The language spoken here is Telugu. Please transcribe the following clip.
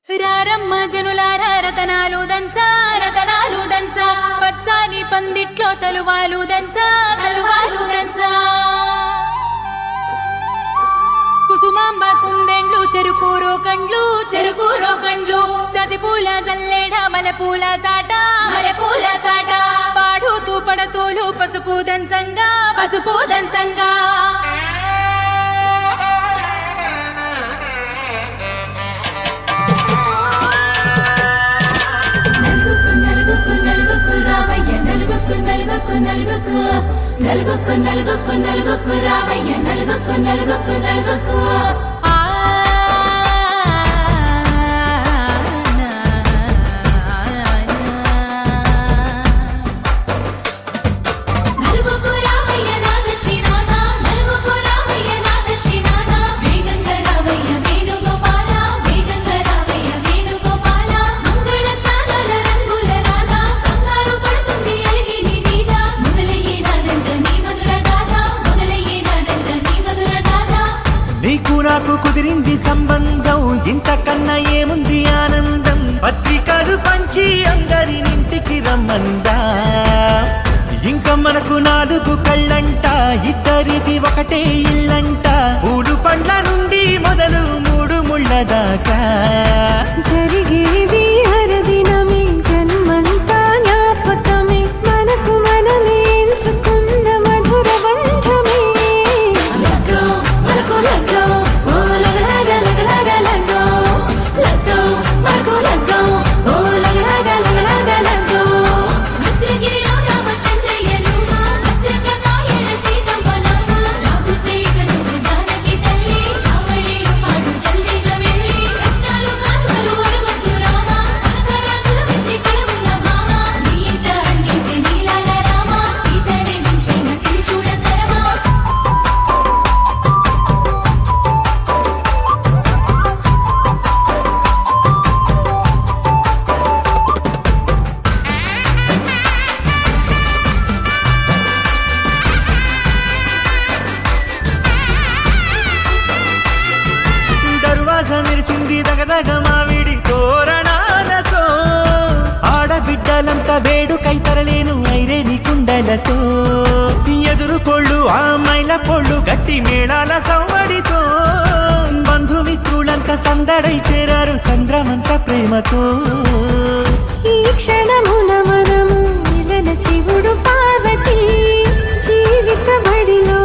రారమ్మ జనులారా రతనాలు దంచా రతనాలు దంచా పచ్చాని పందిట్లో తలువాలు దంచా తలువాలు దంచా కుసుమాంబ కుందెండ్లు చెరుకూరో కండ్లు చతిపూల జల్లేడ మలపూల చాట పాడుతూ పడతూలు పసుపు దంచంగా నలుగుకు రావయ్య నలుగుకు నాకు కుదిరింది సంబంధం ఇంతకన్నా ఏముంది ఆనందం పత్రికలు పంచి అందరినింటికి రమ్మందా ఇంకా మనకు 4 కళ్ళంట ఇద్దరిది ఒకటే ఇల్లంట పూలు పండ్ల నుండి మొదలు 3 ముళ్ళ దాకా జరిగేది హరదినమే జన్మంతా జ్ఞాపకమే మనకు మనమే ఎంచుకున్న మధుర బంధమే మెరిసింది దగదగ మావిడి తోరణాలతో ఆడబిడ్డలంతా వేడుకై తరలేను ఐరేని కుండలతో ఎదురుకోళ్ళు ఆ మైల పొళ్ళు గట్టి మేళాల సవ్వడితో బంధుమిత్రులంతా సందడై చేరారు సంద్రమంత ప్రేమతో ఈ క్షణమున మనము మిలన శివుడు పార్వతి జీవిత బడిలో